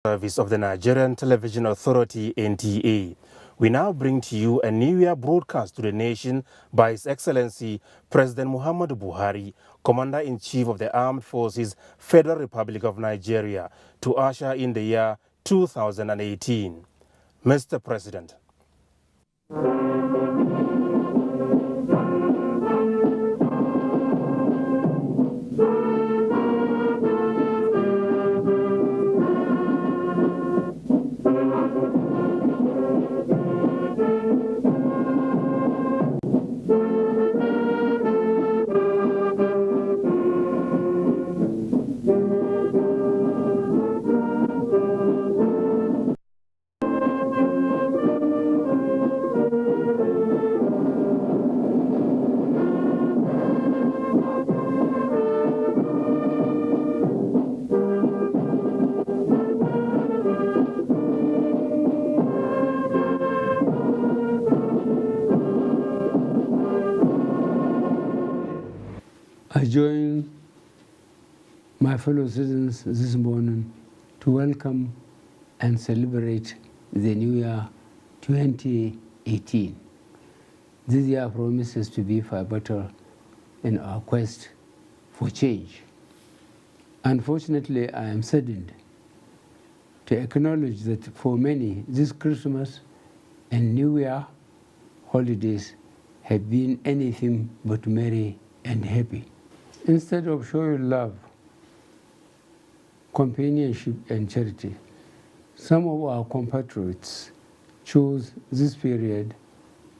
Service of the Nigerian Television Authority, NTA. We now bring to you a New Year broadcast to the nation by His Excellency President Muhammadu Buhari, Commander-in-Chief of the Armed Forces, Federal Republic of Nigeria, to usher in the year 2018. Mr. President. I join my fellow citizens this morning to welcome and celebrate the new year 2018. This year promises to be far better in our quest for change. Unfortunately, I am saddened to acknowledge that for many, this Christmas and New Year holidays have been anything but merry and happy. Instead of showing love, companionship, and charity, some of our compatriots chose this period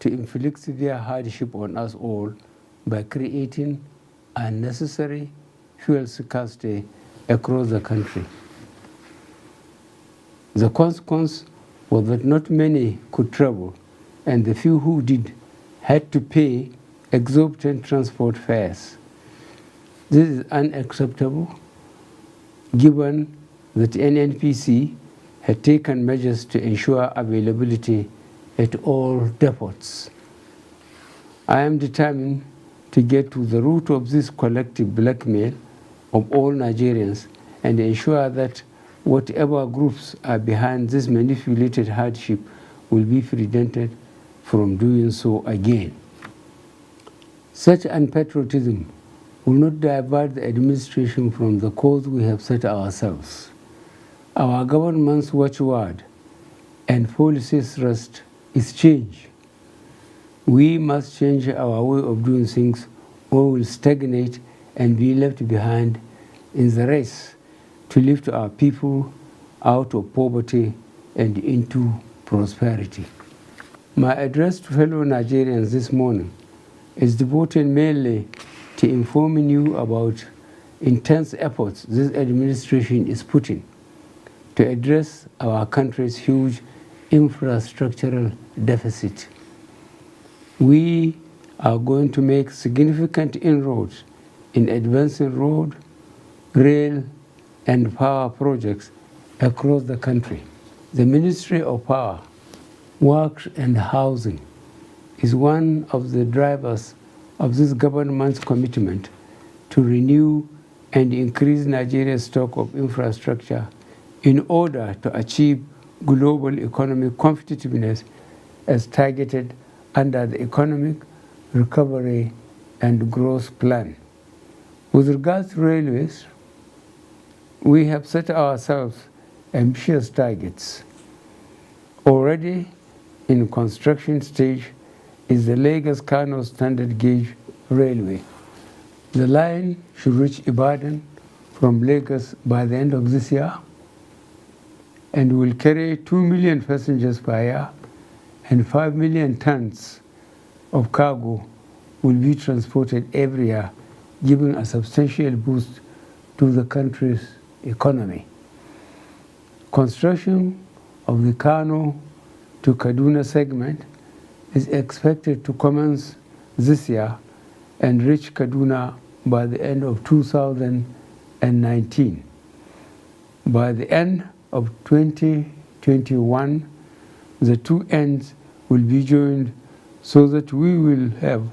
to inflict severe hardship on us all by creating unnecessary fuel scarcity across the country. The consequence was that not many could travel, and the few who did had to pay exorbitant transport fares. This is unacceptable, given that NNPC had taken measures to ensure availability at all depots. I am determined to get to the root of this collective blackmail of all Nigerians and ensure that whatever groups are behind this manipulated hardship will be prevented from doing so again. Such unpatriotism will not divert the administration from the course we have set ourselves. Our government's watchword and policy thrust is change. We must change our way of doing things or we'll stagnate and be left behind in the race to lift our people out of poverty and into prosperity. My address to fellow Nigerians this morning is devoted mainly to informing you about intense efforts this administration is putting to address our country's huge infrastructural deficit. We are going to make significant inroads in advancing road, rail, and power projects across the country. The Ministry of Power, Works and Housing is one of the drivers of this government's commitment to renew and increase Nigeria's stock of infrastructure in order to achieve global economic competitiveness as targeted under the Economic Recovery and Growth Plan. With regards to railways, we have set ourselves ambitious targets. Already in construction stage is the Lagos-Kano standard gauge railway. The line should reach Ibadan from Lagos by the end of this year and will carry 2 million passengers per year and 5 million tons of cargo will be transported every year, giving a substantial boost to the country's economy. Construction of the Kano to Kaduna segment is expected to commence this year and reach Kaduna by the end of 2019. By the end of 2021, the two ends will be joined so that we will have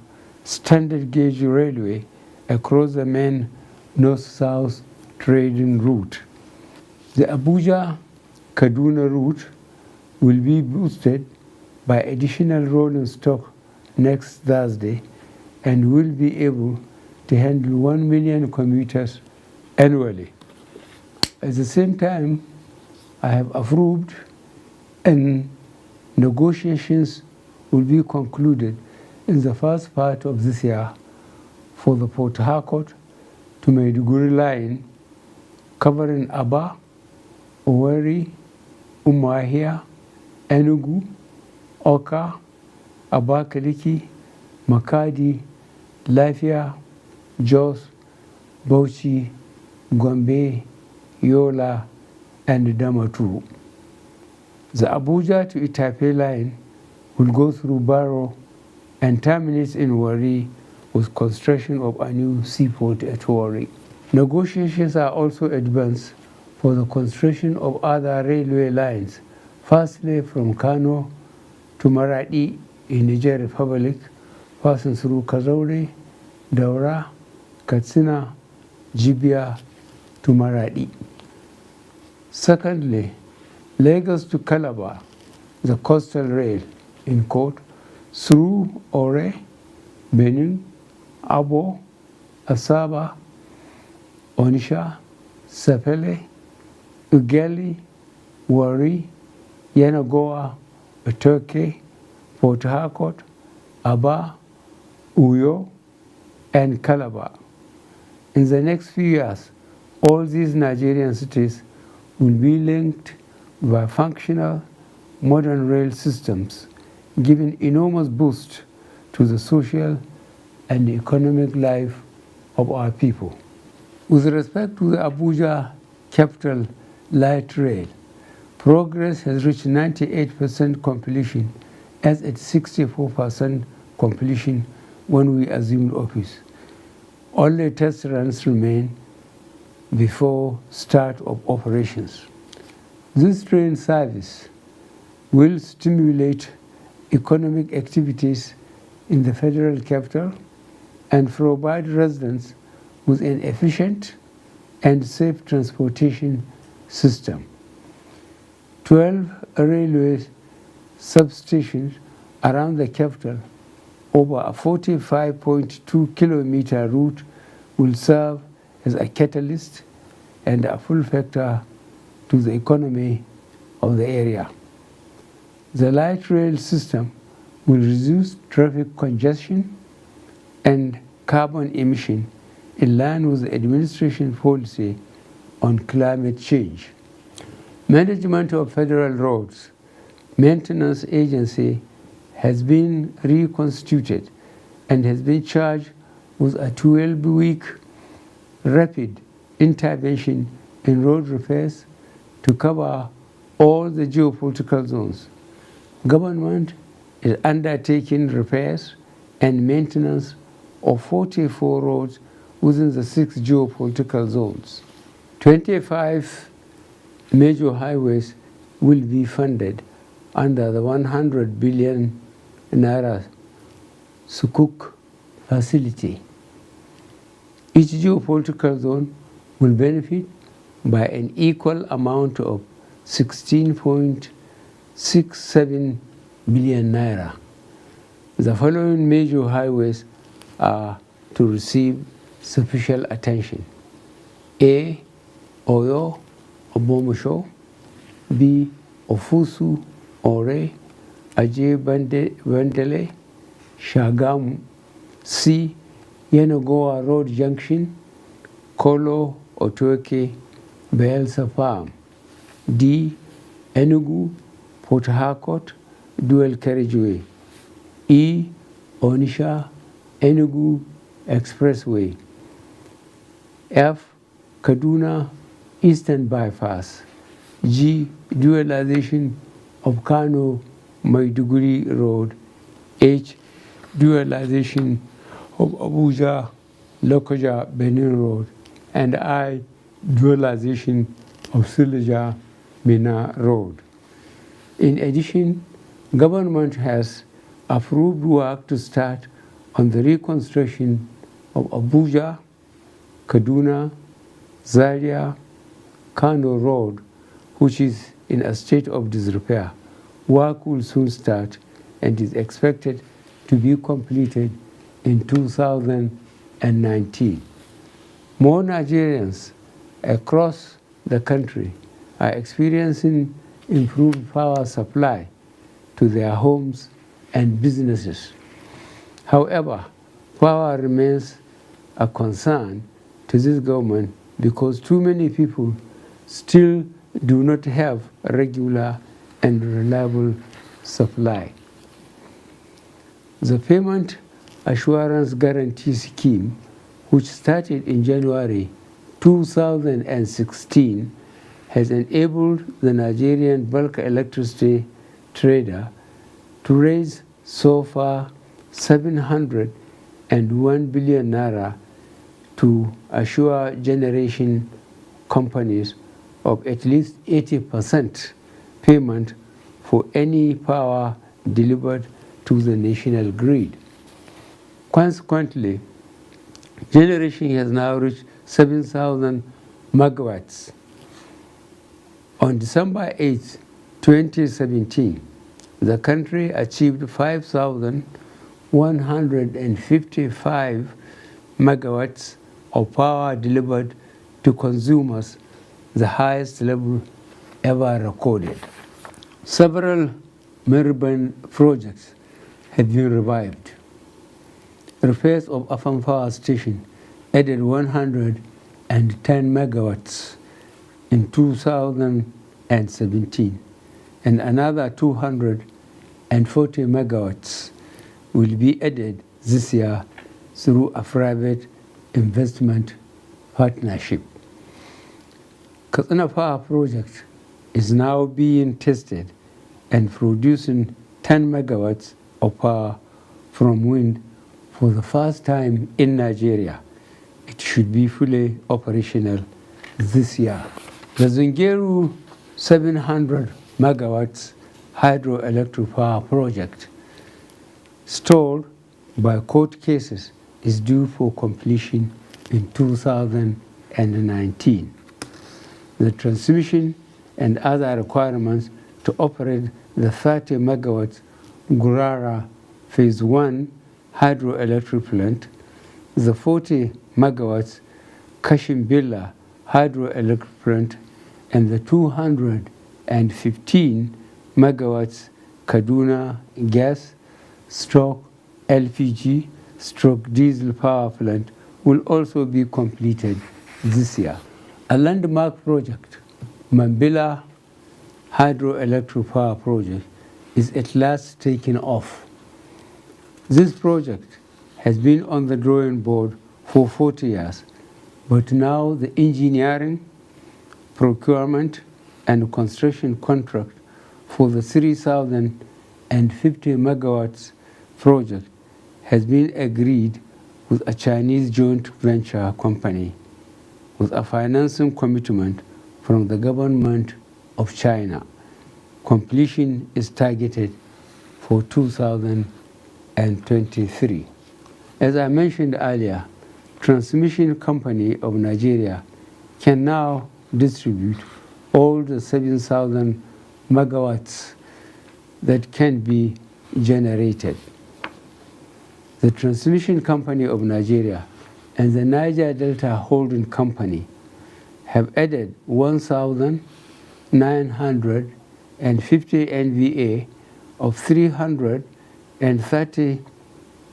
standard gauge railway across the main north-south trading route. The Abuja Kaduna route will be boosted by additional rolling stock next Thursday and will be able to handle 1 million commuters annually. At the same time, I have approved and negotiations will be concluded in the first part of this year for the Port Harcourt to Maiduguri line covering Aba, Owerri, Umuahia, Enugu, Oka, Abakaliki, Makadi, Lafia, Jos, Bauchi, Gombe, Yola, and Damaturu. The Abuja to Itape line will go through Barrow and terminate in Warri with construction of a new seaport at Warri. Negotiations are also advanced for the construction of other railway lines, firstly from Kano to Maradi in Niger Republic, passing through Kazaure, Daura, Katsina, Jibia to Maradi. Secondly, Lagos to Calabar, the coastal rail in quote, through Ore, Benin, Abo, Asaba, Onisha, Sapele, Ughelli, Warri, Yenagoa, Otoke, Port Harcourt, Aba, Uyo, and Calabar. In the next few years, all these Nigerian cities will be linked by functional modern rail systems, giving enormous boost to the social and economic life of our people. With respect to the Abuja Capital Light Rail, progress has reached 98% completion, as at 64% completion when we assumed office. Only test runs remain before start of operations. This train service will stimulate economic activities in the federal capital and provide residents with an efficient and safe transportation system. 12 railway substations around the capital over a 45.2 kilometer route will serve as a catalyst and a full factor to the economy of the area. The light rail system will reduce traffic congestion and carbon emission in line with the administration policy on climate change. Management of Federal Roads Maintenance Agency has been reconstituted and has been charged with a 12-week rapid intervention in road repairs to cover all the geopolitical zones. Government is undertaking repairs and maintenance of 44 roads within the 6 geopolitical zones. 25 major highways will be funded under the 100 billion naira Sukuk facility. Each geopolitical zone will benefit by an equal amount of 16.67 billion naira. The following major highways are to receive sufficient attention. A. Oyo, Obomusho. B. Ofusu, Ore, Aje Bandele, Shagamu. C. Yenagoa Road Junction, Kolo, Otoke, Belsa Farm. D. Enugu, Port Harcourt, Dual Carriageway. E. Onisha, Enugu Expressway. F. Kaduna Eastern Bypass. G. Dualization of Kano Maiduguri Road. H. Dualization of Abuja Lokoja Benin Road. And I. Dualization of Sileja Mina Road. In addition, government has approved work to start on the reconstruction of Abuja, Kaduna, Zaria, Kano Road, which is in a state of disrepair. Work will soon start and is expected to be completed in 2019. More Nigerians across the country are experiencing improved power supply to their homes and businesses. However, power remains a concern to this government because too many people still do not have a regular and reliable supply. The Payment Assurance Guarantee Scheme, which started in January 2016, has enabled the Nigerian bulk electricity trader to raise so far 701 billion naira to assure generation companies of at least 80% payment for any power delivered to the national grid. Consequently, generation has now reached 7,000 megawatts. On December 8, 2017, the country achieved 5,155 megawatts of power delivered to consumers, the highest level ever recorded. Several Meriband projects have been revived. Repairs of Afan Power Station added 110 megawatts in 2017, and another 240 megawatts will be added this year through a private investment partnership. Katsina Power Project is now being tested and producing 10 megawatts of power from wind for the first time in Nigeria. It should be fully operational this year. The Zungeru 700 megawatts hydroelectric power project, stalled by court cases, is due for completion in 2019. The transmission and other requirements to operate the 30 megawatts Gurara Phase 1 hydroelectric plant, the 40 megawatts Kashimbila hydroelectric plant, and the 215 megawatts Kaduna gas LPG diesel power plant will also be completed this year. A landmark project, Mambila hydroelectric power project, is at last taking off. This project has been on the drawing board for 40 years, but now the engineering, procurement, and construction contract for the 3,050 megawatts project has been agreed with a Chinese joint venture company with a financing commitment from the government of China. Completion is targeted for 2023. As I mentioned earlier, Transmission Company of Nigeria can now distribute all the 7,000 megawatts that can be generated. The Transmission Company of Nigeria and the Niger Delta Holding Company have added 1,950 NVA of 330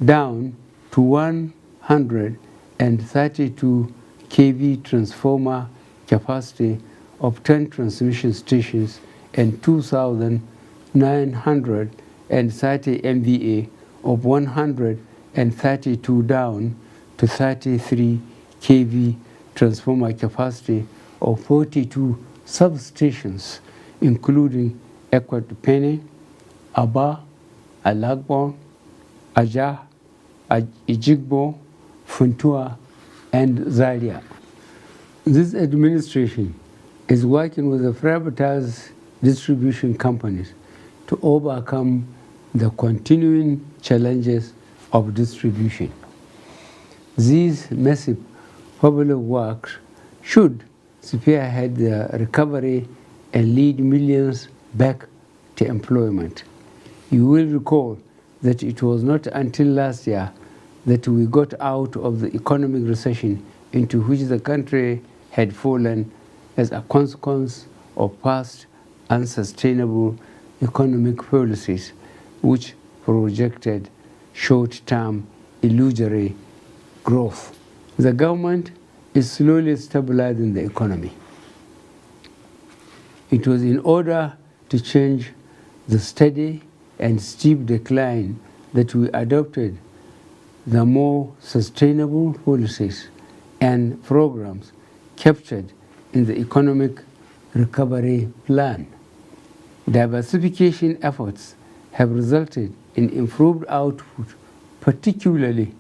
down to 132 kV transformer capacity of 10 transmission stations and 2,930 MVA of 132 down to 33 kV transformer capacity of 42 substations, including Ekwatupene, Aba, Alagbon, Aja, Ijigbo, Funtua, and Zaria. This administration is working with the privatized distribution companies to overcome the continuing challenges of distribution. These massive public works should spearhead the recovery and lead millions back to employment. You will recall that it was not until last year that we got out of the economic recession into which the country had fallen as a consequence of past unsustainable economic policies which projected short-term illusory growth. The government is slowly stabilizing the economy. It was in order to change the steady and steep decline that we adopted the more sustainable policies and programs captured in the economic recovery plan. Diversification efforts have resulted in improved output, particularly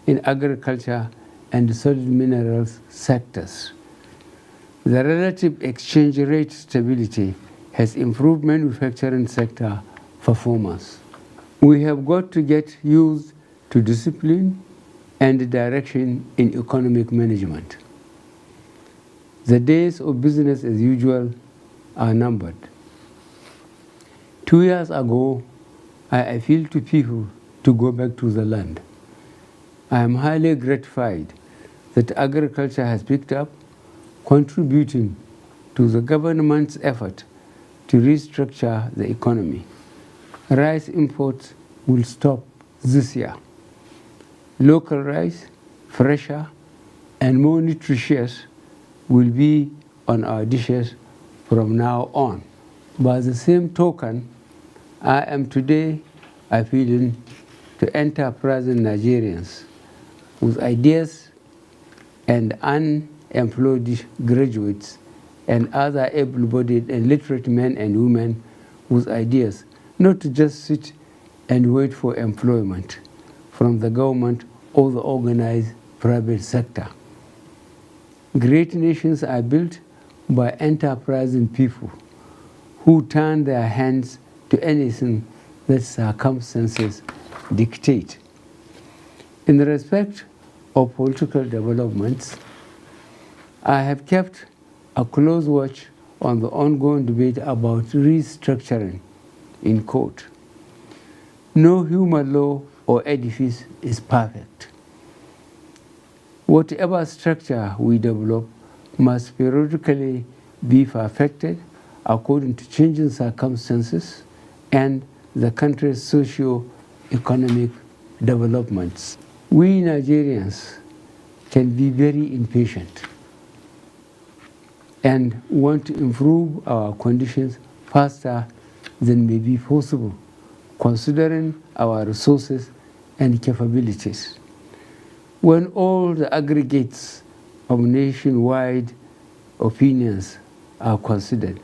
in agriculture and solid minerals sectors. The relative exchange rate stability has improved manufacturing sector performance. We have got to get used to discipline and direction in economic management. The days of business as usual are numbered. 2 years ago, I appealed to people to go back to the land. I am highly gratified that agriculture has picked up, contributing to the government's effort to restructure the economy. Rice imports will stop this year. Local rice, fresher and more nutritious, will be on our dishes from now on. By the same token, I am today appealing to enterprising Nigerians with ideas and unemployed graduates and other able-bodied and literate men and women with ideas, not to just sit and wait for employment from the government or the organized private sector. Great nations are built by enterprising people who turn their hands to anything that circumstances dictate. In respect of political developments, I have kept a close watch on the ongoing debate about restructuring in court. No human law or edifice is perfect. Whatever structure we develop must periodically be perfected according to changing circumstances and the country's socio-economic developments. We Nigerians can be very impatient and want to improve our conditions faster than may be possible, considering our resources and capabilities. When all the aggregates of nationwide opinions are considered,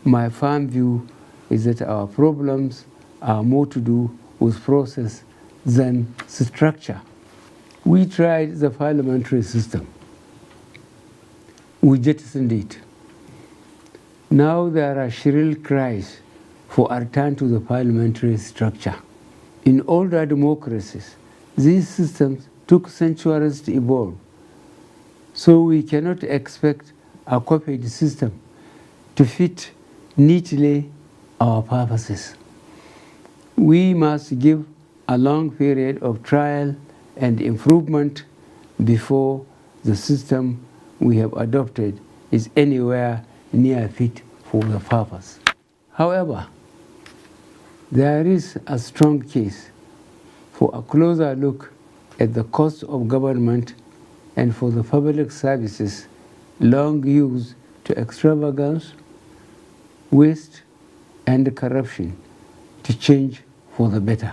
my firm view is that our problems are more to do with process than structure. We tried the parliamentary system. We jettisoned it. Now there are shrill cries for a return to the parliamentary structure. In older democracies, these systems took centuries to evolve, so we cannot expect a copied system to fit neatly our purposes. We must give a long period of trial and improvement before the system we have adopted is anywhere near fit for the purpose. However, there is a strong case for a closer look at the cost of government and for the public services long used to extravagance, waste, and corruption to change for the better.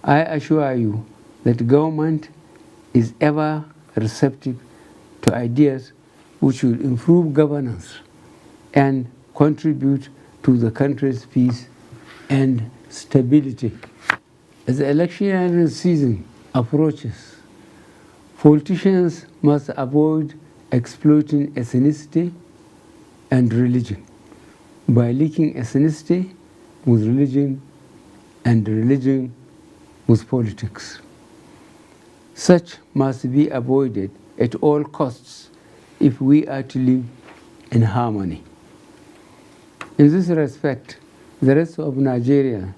I assure you that government is ever receptive to ideas which will improve governance and contribute to the country's peace and stability. As the election season approaches, politicians must avoid exploiting ethnicity and religion by linking ethnicity with religion and religion with politics. Such must be avoided at all costs if we are to live in harmony. In this respect, the rest of Nigeria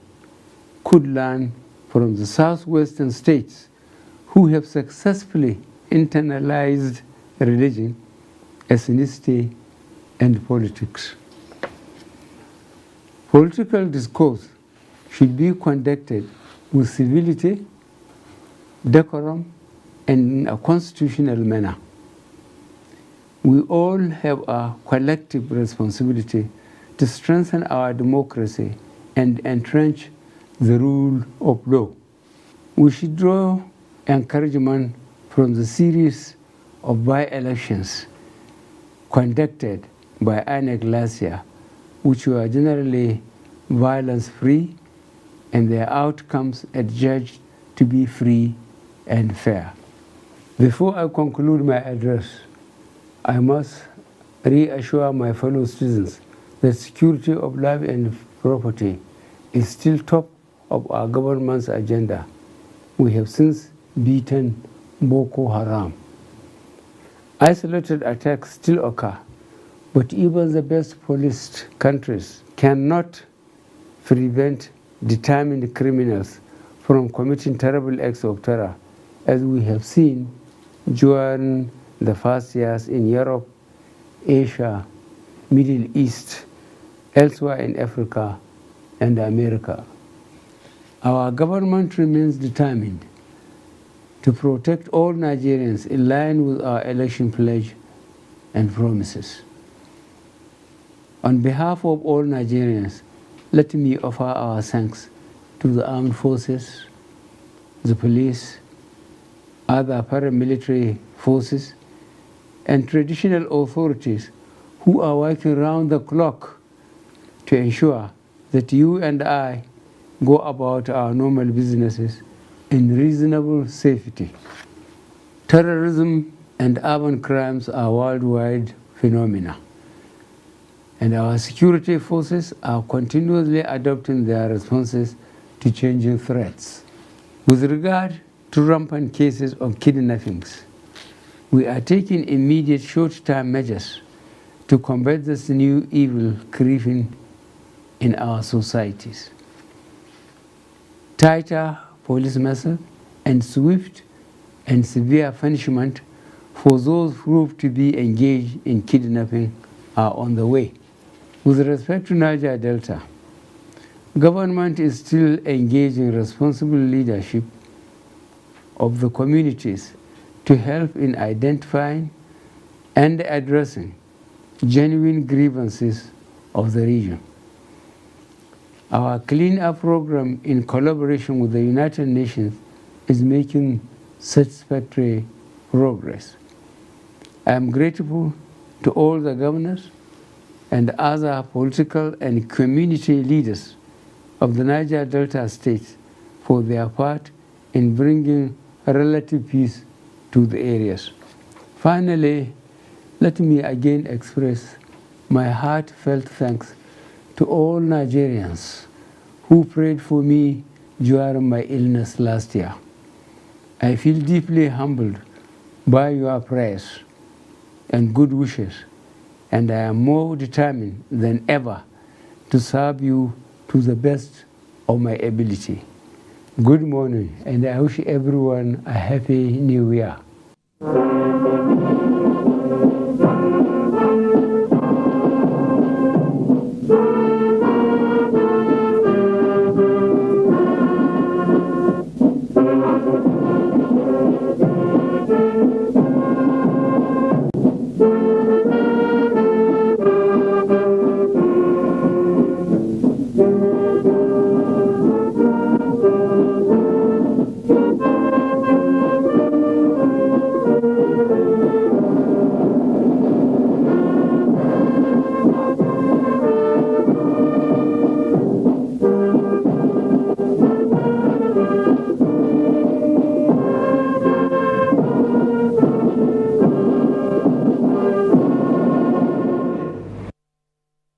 could learn from the southwestern states who have successfully internalized religion, ethnicity, and politics. Political discourse should be conducted with civility, decorum, and in a constitutional manner. We all have a collective responsibility to strengthen our democracy and entrench the rule of law. We should draw encouragement from the series of by-elections conducted by INEC last year, which were generally violence-free, and their outcomes adjudged to be free and fair. Before I conclude my address, I must reassure my fellow citizens that security of life and property is still top of our government's agenda. We have since beaten Boko Haram. Isolated attacks still occur, but even the best policed countries cannot prevent determined criminals from committing terrible acts of terror, as we have seen during the first years in Europe, Asia, Middle East, elsewhere in Africa and America. Our government remains determined to protect all Nigerians in line with our election pledge and promises. On behalf of all Nigerians, let me offer our thanks to the armed forces, the police, other paramilitary forces, and traditional authorities who are working round the clock to ensure that you and I go about our normal businesses in reasonable safety. Terrorism and urban crimes are worldwide phenomena, and our security forces are continuously adopting their responses to changing threats. With regard to rampant cases of kidnappings, we are taking immediate short-term measures to combat this new evil creeping in our societies. Tighter police measures and swift and severe punishment for those proved to be engaged in kidnapping are on the way. With respect to Niger Delta, government is still engaging responsible leadership of the communities to help in identifying and addressing genuine grievances of the region. Our Clean Up program, in collaboration with the United Nations, is making satisfactory progress. I am grateful to all the governors and other political and community leaders of the Niger Delta states for their part in bringing relative peace to the areas. Finally, let me again express my heartfelt thanks to all Nigerians who prayed for me during my illness last year. I feel deeply humbled by your prayers and good wishes, and I am more determined than ever to serve you to the best of my ability. Good morning, and I wish everyone a happy new year.